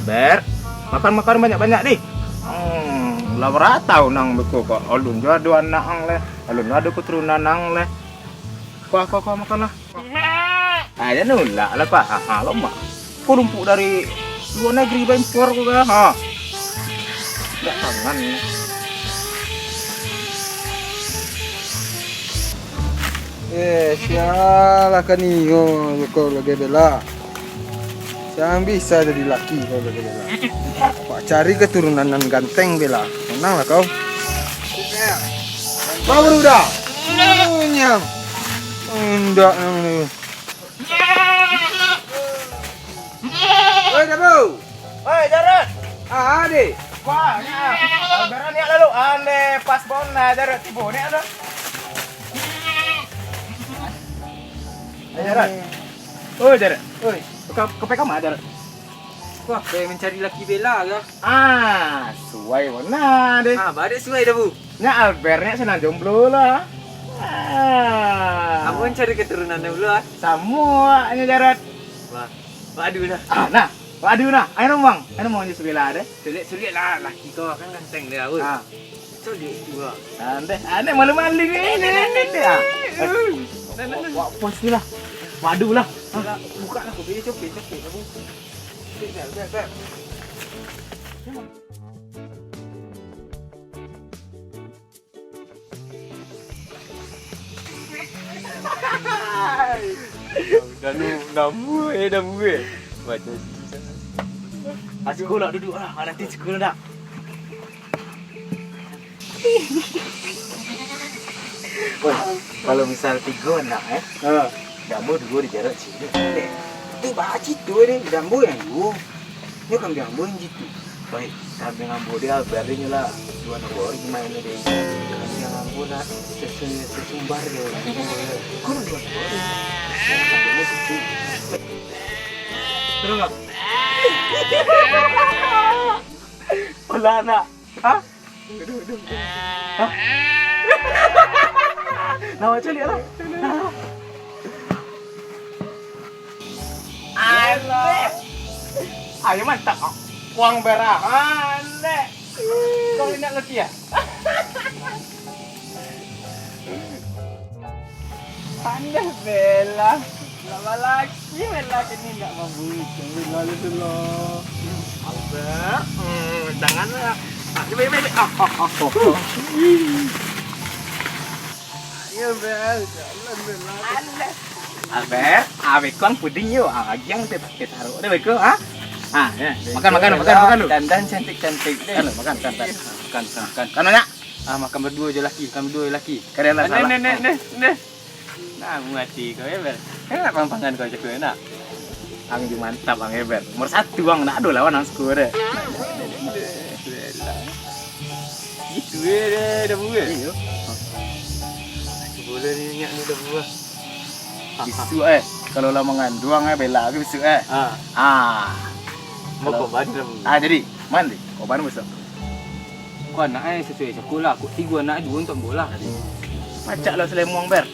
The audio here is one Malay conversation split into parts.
Ber, makan banyak-banyak deh. Lah beratau nang beko kok. Alun jo ada anak ang le. Alun ada keturunan ang le. Kau makanlah. Aja nulak lah pak. Lo mak. Kau rumput dari luar negeri impor kau kan? Enggak tangan. Sialah kan iyo kau lagi bela. Jangan bisa jadi laki kau lagi bela. Pak cari keturunan yang ganteng bela. Tenanglah kau. Bawa udah. Nyam. Enggak. Oi, Dabu. Oi, Jarot. Ade. Wah, beran ya lalu ane pas bona Jarot tibo ni ada. Jarot. Oi, Jarot. Oi, Kau kamu Jarot. wah, saya mencari laki bela ke? Suai mana deh. Badak suai Dabu. Nya Albertnya senang jomblo lah. Kamu mencari keturunan dulu ah. Semua nya Jarot. Wah, padu dah. Nah. Aduh nah, ayo mang je sebelah deh. Sulit lah laki kau kan ganteng dia weh. Sulit juga. Ane malu-malu ni. Wah, pos ni lah. Waduh lah. Buka lah, kopi copet Dabu. Ber. Dah namu Baca sekolah duduk lah. Nanti sekolah dah. Kalau misal 3 anak Dambu 2 di jarak sini. Tu baca tu ni, Dambu yang tu. Ni kan Dambu yang jitu. Baik, kami ngambil dia berarti lah 2 nomor gimana deh. Kami ngambil nak sesumbar dia. Kau nak 2 nomor. Kamu situ. Terus ngap. Olah nak. Hah? Duduk. Hah? Nama celi lah. Ane. Ayo mantap. Uang berak. Ane. Kau ingat lagi ya? Ane bela. Lama lagi bela kini enggak mampu. Bela dulu. Albert. Janganlah. Coba. Ya Bel, jalan bela. Albert, awekon puding yo. Agiang kita taruh. Ada beko, ha? Ya. Makan lu. Dandan cantik-cantik deh. Makan. Kananya. Makan berdua je laki, Kalian lah salah. Nih. Nah, mati kau ya Bel. Enak pampangan kau cakap enak. Ang di mantap ang Albert. Nomor 1 ang nak ada lawan ang skor deh. Gitu deh, dah buat. Iyo. Boleh ni ingat ni dah buat. Bisu kalau lah mengandung bela ke bisu Mau kau bani dah buat. jadi mana deh? Kau baru besok. Kau anak sesuai sekolah. Kau 3 anak 2 untuk bola. Macak lah selemong ber.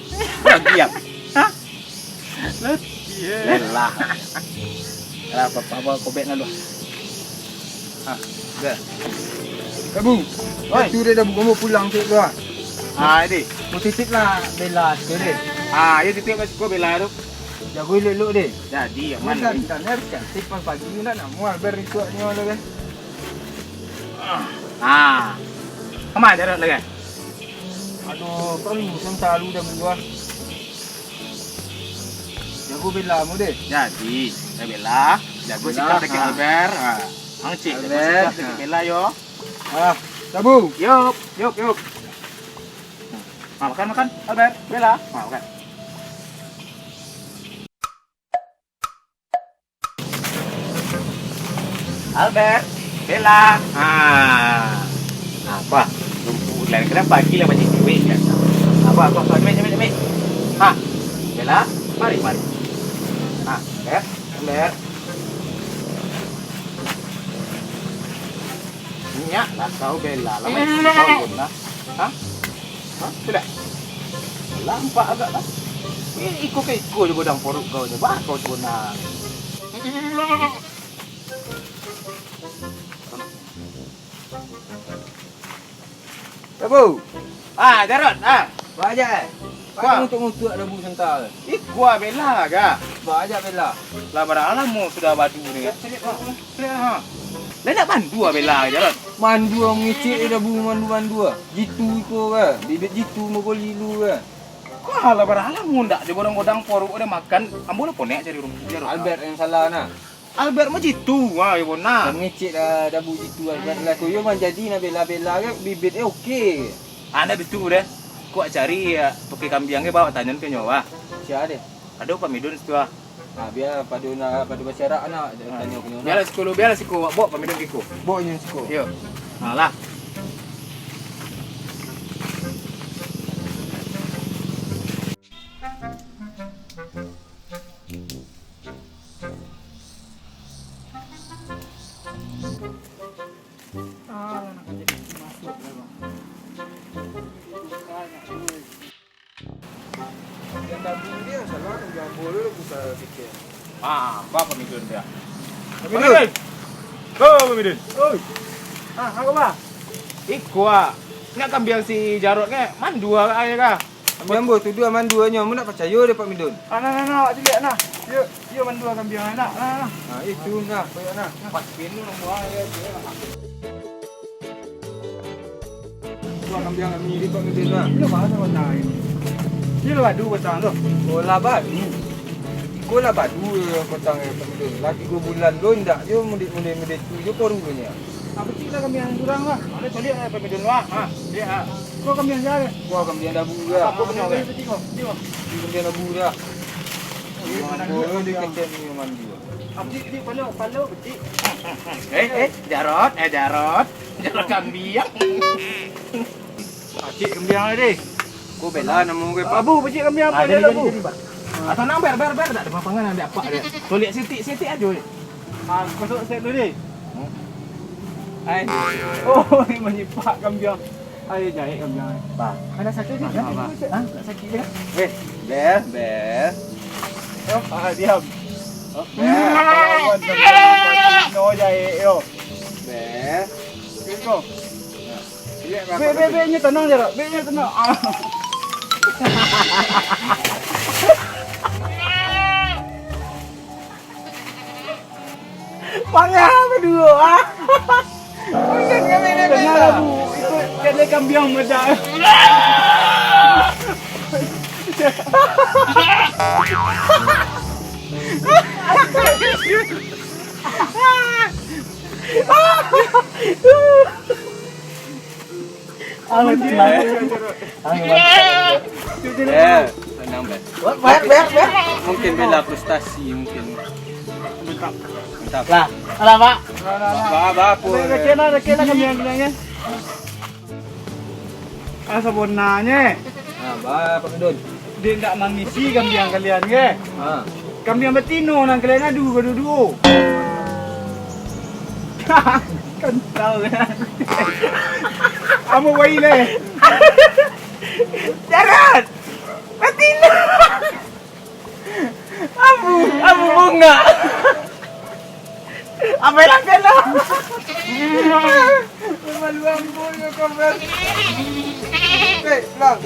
Bagiam. Hah? Lelah. Kenapa apa kau bet nak lu? Dah. Kamu. Oi. Tu dia dah kamu pulang tu dah. Ini. Mau titip lah bela tu deh. Ya titip kat sekolah bela tu. Jago elok deh. Jadi yang mana? Dan harus cantik pagi ni nak mual berituaknya lah kan. Kemana jarak lagi? Aduh, kau ni musim selalu dah buat. Jago bela mu deh. Jadi, saya bela. Jago sikap dekat Albert. Ang cik, Albert. dekat bela yo. Tabu. Yuk. Makan Albert, bela. Makan. Albert, bela. Apa? Rumput lain kenapa pagi lah macam cewek kan? Apa? Cemik. Bela, mari. Albert. Minyak lah kau bela lah macam kau pun lah. Tidak. Lampak agak lah. Ikut je godang poruk kau je. Bah kau tu nak. Abu. Jarot. Bajak eh. Wah. Kau untuk dabu sental. Gua bela ga. Bajak bela. Lah barang mu sudah badu ni. Lah nak bandu bela Jarot. Mandu ngicik dabu mandu. Jitu iko ke. Bibit jitu mo lilu ke. Kau lah barang mu ndak di godang-godang poruk udah makan. Ambo lah ponek cari rumah Jarot. Albert yang salah nah. Albert mah jitu. Wah, ibu nah. Ngicik dah dabu jitu Albert lah. Koyo man jadi na bela-bela ke bibit okey. Anda betul deh. Kuat cari ya, tukik kambing ke bawa tanyan ke nyawa. Siapa dia? Ada pamidun setua. Biar padu masyarakat nak tanya ke nyonya. Biarlah siku bawa pamidun kiku. Bawa nyon siko. Yo. Alah. Dabu dia salah yang boleh buka fikir. Bawa pamidun dia. Pamidun. Pamidun. Oi. Apa ba? Iku nak kambing si Jarot ke? Man dua ke ayah ka? Ambo tu dua man duanya, mu nak percaya dia Pak Midun. Nah, awak lihat nah. Dia man dua kambing nah. Itu nah, koyo nah. Pas pinu nombor ya. Dua kambing kami di Pak Midun nah. Ini mana warna ini? Ini badu batang tu. Bola badu. Ko lah badu potang Pak Midun. Lagi 2 bulan lo ndak dia mudik tu je porunya. Apa cerita kambing yang kurang lah? Ada tolik apa pamidun wah. Dia. Kau kambing jare. Gua kambing dabu dah. Apa punya ke? Tengok. Kambing dabu dah. Mana dia kecil ni mandi. Abdi di palo betik. Jarot. Jarot kambing. Cik kambing ni. Ko bela nama ke Pak. Abu becik kambing apa dia abu? Atau nang ber tak ada pangan ada apa dia. Tolik sitik aja. Kosok set dulu ni. Ai. Oh, ini menyipak kambing. Ai jahit kambing. Ba. Ada sakit ni? Tak sakit ke? Ber. Diam. No jahit yo. Ber. Tengok. Be-nya tenang je, be-nya tenang. Panggil berdua. Kan kami ni Kenal bu, ikut kedai kambing medak. Tenang ber. Ber. Mungkin bela frustasi mungkin. Mantap. Lah, alah pak. Apa? Kena kambing-kambingnya. Sebenarnya Pak Midun. dia tak mangisi kambing kalian ke? Kambing betina nang kalian adu berdua. Kental kan. Kamu bayi le. Jangan. Betina. Abu bunga. Apa yang kena? Malu-malu kau ber. Lang.